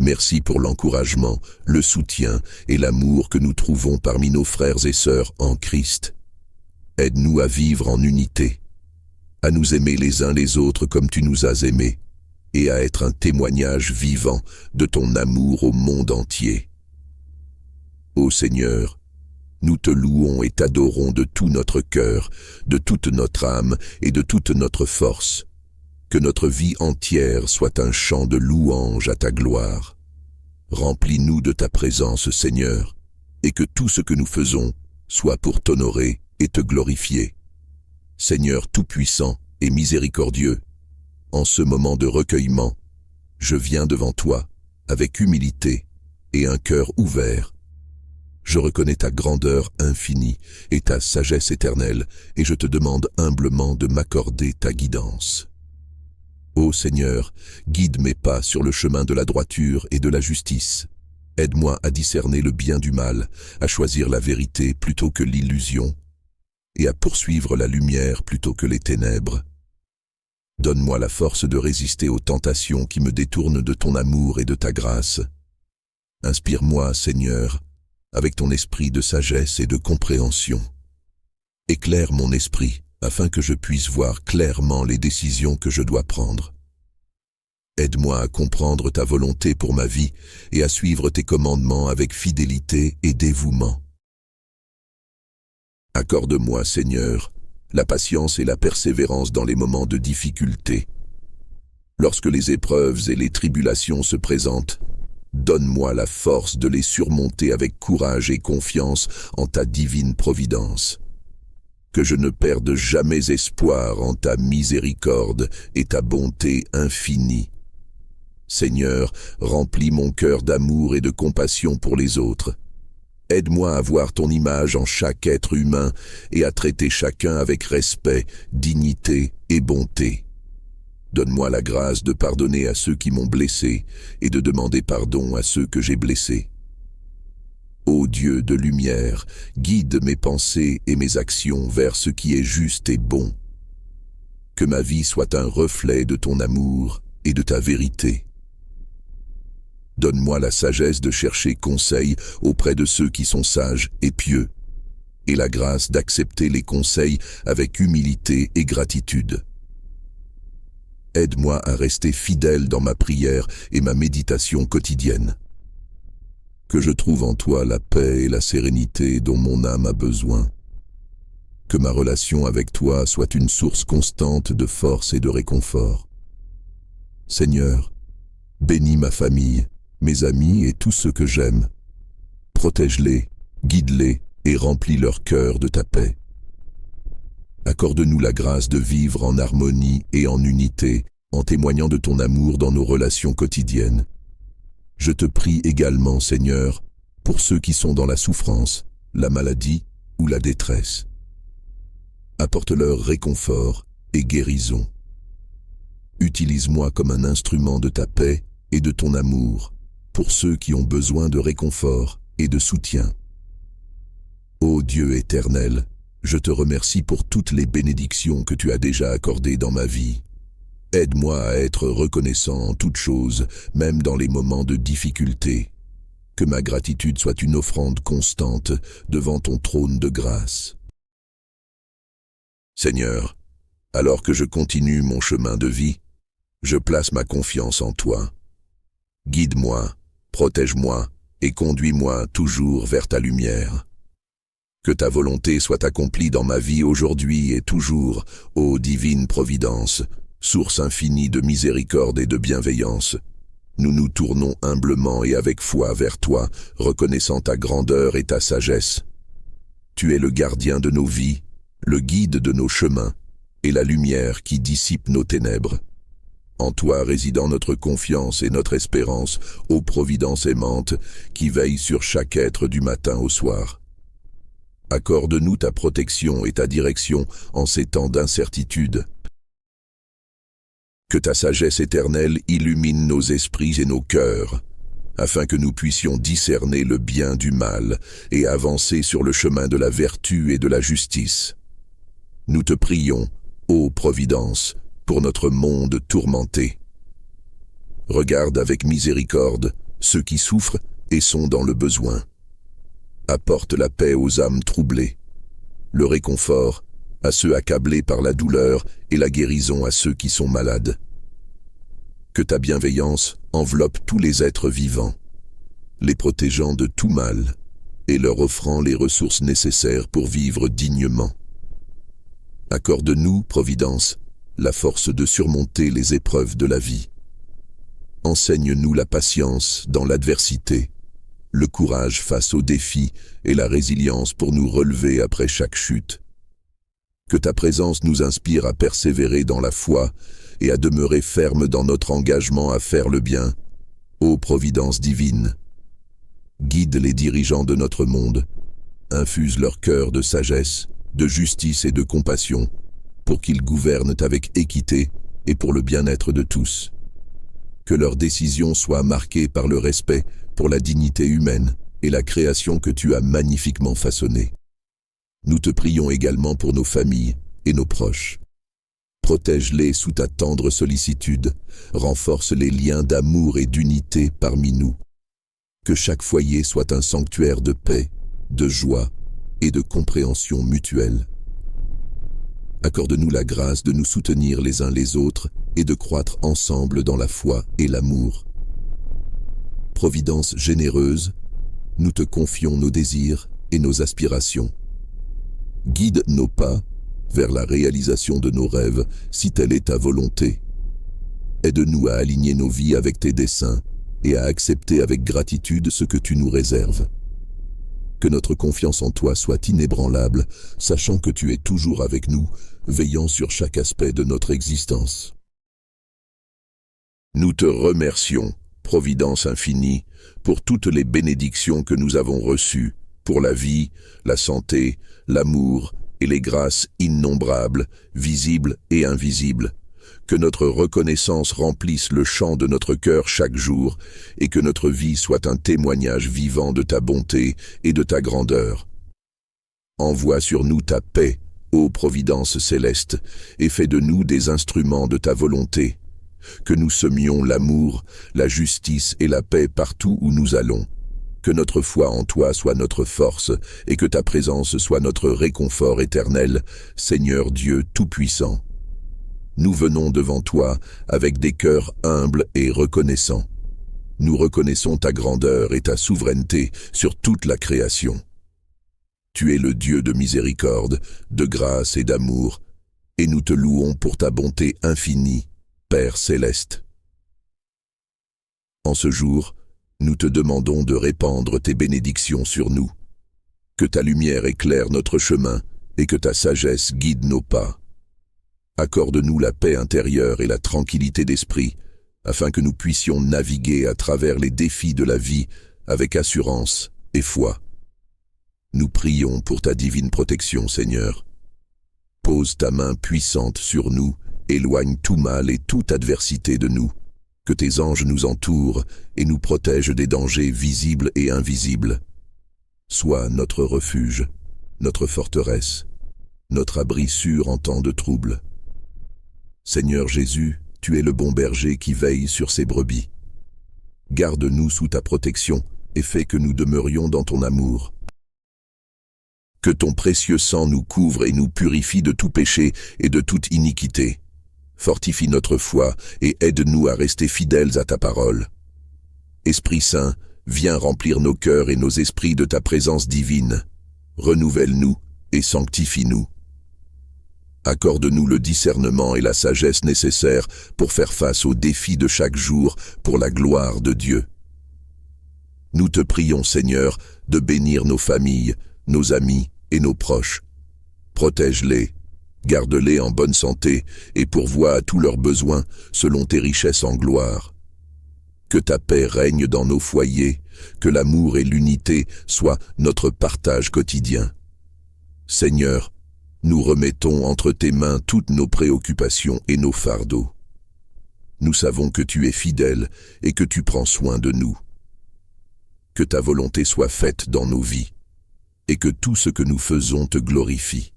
Merci pour l'encouragement, le soutien et l'amour que nous trouvons parmi nos frères et sœurs en Christ. Aide-nous à vivre en unité, à nous aimer les uns les autres comme tu nous as aimés, et à être un témoignage vivant de ton amour au monde entier. Ô Seigneur, nous te louons et t'adorons de tout notre cœur, de toute notre âme et de toute notre force. Que notre vie entière soit un chant de louange à ta gloire. Remplis-nous de ta présence, Seigneur, et que tout ce que nous faisons soit pour t'honorer et te glorifier. Seigneur tout-puissant et miséricordieux, en ce moment de recueillement, je viens devant toi avec humilité et un cœur ouvert. Je reconnais ta grandeur infinie et ta sagesse éternelle, et je te demande humblement de m'accorder ta guidance. Ô Seigneur, guide mes pas sur le chemin de la droiture et de la justice. Aide-moi à discerner le bien du mal, à choisir la vérité plutôt que l'illusion, et à poursuivre la lumière plutôt que les ténèbres. Donne-moi la force de résister aux tentations qui me détournent de ton amour et de ta grâce. Inspire-moi, Seigneur, avec ton esprit de sagesse et de compréhension. Éclaire mon esprit, afin que je puisse voir clairement les décisions que je dois prendre. Aide-moi à comprendre ta volonté pour ma vie et à suivre tes commandements avec fidélité et dévouement. Accorde-moi, Seigneur, la patience et la persévérance dans les moments de difficulté. Lorsque les épreuves et les tribulations se présentent, donne-moi la force de les surmonter avec courage et confiance en ta divine providence. Que je ne perde jamais espoir en ta miséricorde et ta bonté infinie. Seigneur, remplis mon cœur d'amour et de compassion pour les autres. Aide-moi à voir ton image en chaque être humain et à traiter chacun avec respect, dignité et bonté. Donne-moi la grâce de pardonner à ceux qui m'ont blessé et de demander pardon à ceux que j'ai blessés. Ô Dieu de lumière, guide mes pensées et mes actions vers ce qui est juste et bon. Que ma vie soit un reflet de ton amour et de ta vérité. Donne-moi la sagesse de chercher conseil auprès de ceux qui sont sages et pieux, et la grâce d'accepter les conseils avec humilité et gratitude. Aide-moi à rester fidèle dans ma prière et ma méditation quotidienne. Que je trouve en toi la paix et la sérénité dont mon âme a besoin. Que ma relation avec toi soit une source constante de force et de réconfort. Seigneur, bénis ma famille, mes amis et tous ceux que j'aime. Protège-les, guide-les et remplis leur cœur de ta paix. Accorde-nous la grâce de vivre en harmonie et en unité, en témoignant de ton amour dans nos relations quotidiennes. Je te prie également, Seigneur, pour ceux qui sont dans la souffrance, la maladie ou la détresse. Apporte-leur réconfort et guérison. Utilise-moi comme un instrument de ta paix et de ton amour, pour ceux qui ont besoin de réconfort et de soutien. Ô Dieu éternel, je te remercie pour toutes les bénédictions que tu as déjà accordées dans ma vie. Aide-moi à être reconnaissant en toutes choses, même dans les moments de difficulté. Que ma gratitude soit une offrande constante devant ton trône de grâce. Seigneur, alors que je continue mon chemin de vie, je place ma confiance en toi. Guide-moi, protège-moi et conduis-moi toujours vers ta lumière. Que ta volonté soit accomplie dans ma vie aujourd'hui et toujours, ô divine Providence, source infinie de miséricorde et de bienveillance. Nous nous tournons humblement et avec foi vers toi, reconnaissant ta grandeur et ta sagesse. Tu es le gardien de nos vies, le guide de nos chemins, et la lumière qui dissipe nos ténèbres. En toi résidant notre confiance et notre espérance, ô Providence aimante, qui veille sur chaque être du matin au soir. Accorde-nous ta protection et ta direction en ces temps d'incertitude. Que ta sagesse éternelle illumine nos esprits et nos cœurs, afin que nous puissions discerner le bien du mal et avancer sur le chemin de la vertu et de la justice. Nous te prions, ô Providence, pour notre monde tourmenté. Regarde avec miséricorde ceux qui souffrent et sont dans le besoin. Apporte la paix aux âmes troublées, le réconfort à ceux accablés par la douleur et la guérison à ceux qui sont malades. Que ta bienveillance enveloppe tous les êtres vivants, les protégeant de tout mal et leur offrant les ressources nécessaires pour vivre dignement. Accorde-nous, Providence, la force de surmonter les épreuves de la vie. Enseigne-nous la patience dans l'adversité, le courage face aux défis et la résilience pour nous relever après chaque chute. Que ta présence nous inspire à persévérer dans la foi et à demeurer ferme dans notre engagement à faire le bien. Ô Providence divine, guide les dirigeants de notre monde, infuse leur cœur de sagesse, de justice et de compassion, pour qu'ils gouvernent avec équité et pour le bien-être de tous. Que leurs décisions soient marquées par le respect pour la dignité humaine et la création que tu as magnifiquement façonnée. Nous te prions également pour nos familles et nos proches. Protège-les sous ta tendre sollicitude, renforce les liens d'amour et d'unité parmi nous. Que chaque foyer soit un sanctuaire de paix, de joie et de compréhension mutuelle. Accorde-nous la grâce de nous soutenir les uns les autres et de croître ensemble dans la foi et l'amour. Providence généreuse, nous te confions nos désirs et nos aspirations. Guide nos pas vers la réalisation de nos rêves, si telle est ta volonté. Aide-nous à aligner nos vies avec tes desseins et à accepter avec gratitude ce que tu nous réserves. Que notre confiance en toi soit inébranlable, sachant que tu es toujours avec nous, veillant sur chaque aspect de notre existence. Nous te remercions, Providence infinie, pour toutes les bénédictions que nous avons reçues, pour la vie, la santé, l'amour et les grâces innombrables, visibles et invisibles. Que notre reconnaissance remplisse le champ de notre cœur chaque jour et que notre vie soit un témoignage vivant de ta bonté et de ta grandeur. Envoie sur nous ta paix, ô Providence céleste, et fais de nous des instruments de ta volonté. Que nous semions l'amour, la justice et la paix partout où nous allons. Que notre foi en toi soit notre force et que ta présence soit notre réconfort éternel, Seigneur Dieu Tout-Puissant. Nous venons devant toi avec des cœurs humbles et reconnaissants. Nous reconnaissons ta grandeur et ta souveraineté sur toute la création. Tu es le Dieu de miséricorde, de grâce et d'amour, et nous te louons pour ta bonté infinie, Père céleste. En ce jour, nous te demandons de répandre tes bénédictions sur nous. Que ta lumière éclaire notre chemin et que ta sagesse guide nos pas. Accorde-nous la paix intérieure et la tranquillité d'esprit, afin que nous puissions naviguer à travers les défis de la vie avec assurance et foi. Nous prions pour ta divine protection, Seigneur. Pose ta main puissante sur nous, éloigne tout mal et toute adversité de nous. Que tes anges nous entourent et nous protègent des dangers visibles et invisibles. Sois notre refuge, notre forteresse, notre abri sûr en temps de trouble. Seigneur Jésus, tu es le bon berger qui veille sur ses brebis. Garde-nous sous ta protection et fais que nous demeurions dans ton amour. Que ton précieux sang nous couvre et nous purifie de tout péché et de toute iniquité. Fortifie notre foi et aide-nous à rester fidèles à ta parole. Esprit Saint, viens remplir nos cœurs et nos esprits de ta présence divine. Renouvelle-nous et sanctifie-nous. Accorde-nous le discernement et la sagesse nécessaires pour faire face aux défis de chaque jour pour la gloire de Dieu. Nous te prions, Seigneur, de bénir nos familles, nos amis et nos proches. Protège-les, garde-les en bonne santé et pourvois à tous leurs besoins selon tes richesses en gloire. Que ta paix règne dans nos foyers, que l'amour et l'unité soient notre partage quotidien. Seigneur, nous remettons entre tes mains toutes nos préoccupations et nos fardeaux. Nous savons que tu es fidèle et que tu prends soin de nous. Que ta volonté soit faite dans nos vies et que tout ce que nous faisons te glorifie.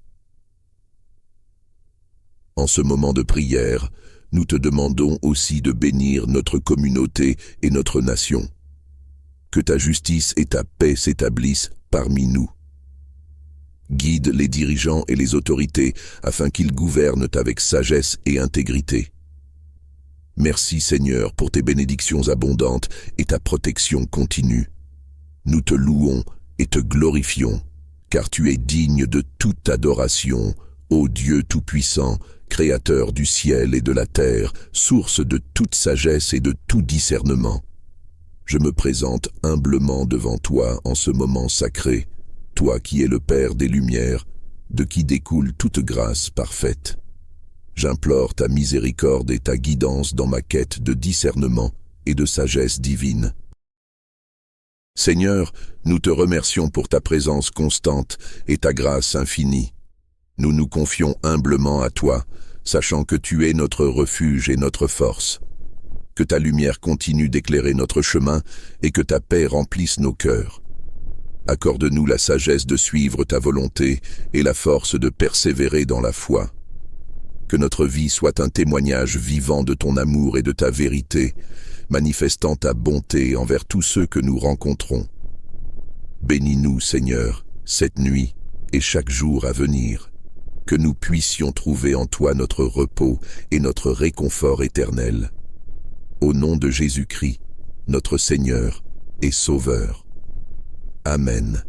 En ce moment de prière, nous te demandons aussi de bénir notre communauté et notre nation. Que ta justice et ta paix s'établissent parmi nous. Guide les dirigeants et les autorités afin qu'ils gouvernent avec sagesse et intégrité. Merci Seigneur pour tes bénédictions abondantes et ta protection continue. Nous te louons et te glorifions, car tu es digne de toute adoration, ô Dieu Tout-Puissant, Créateur du ciel et de la terre, source de toute sagesse et de tout discernement. Je me présente humblement devant toi en ce moment sacré, toi qui es le Père des Lumières, de qui découle toute grâce parfaite. J'implore ta miséricorde et ta guidance dans ma quête de discernement et de sagesse divine. Seigneur, nous te remercions pour ta présence constante et ta grâce infinie. Nous nous confions humblement à toi, sachant que tu es notre refuge et notre force. Que ta lumière continue d'éclairer notre chemin et que ta paix remplisse nos cœurs. Accorde-nous la sagesse de suivre ta volonté et la force de persévérer dans la foi. Que notre vie soit un témoignage vivant de ton amour et de ta vérité, manifestant ta bonté envers tous ceux que nous rencontrons. Bénis-nous, Seigneur, cette nuit et chaque jour à venir. Que nous puissions trouver en toi notre repos et notre réconfort éternel. Au nom de Jésus-Christ, notre Seigneur et Sauveur. Amen.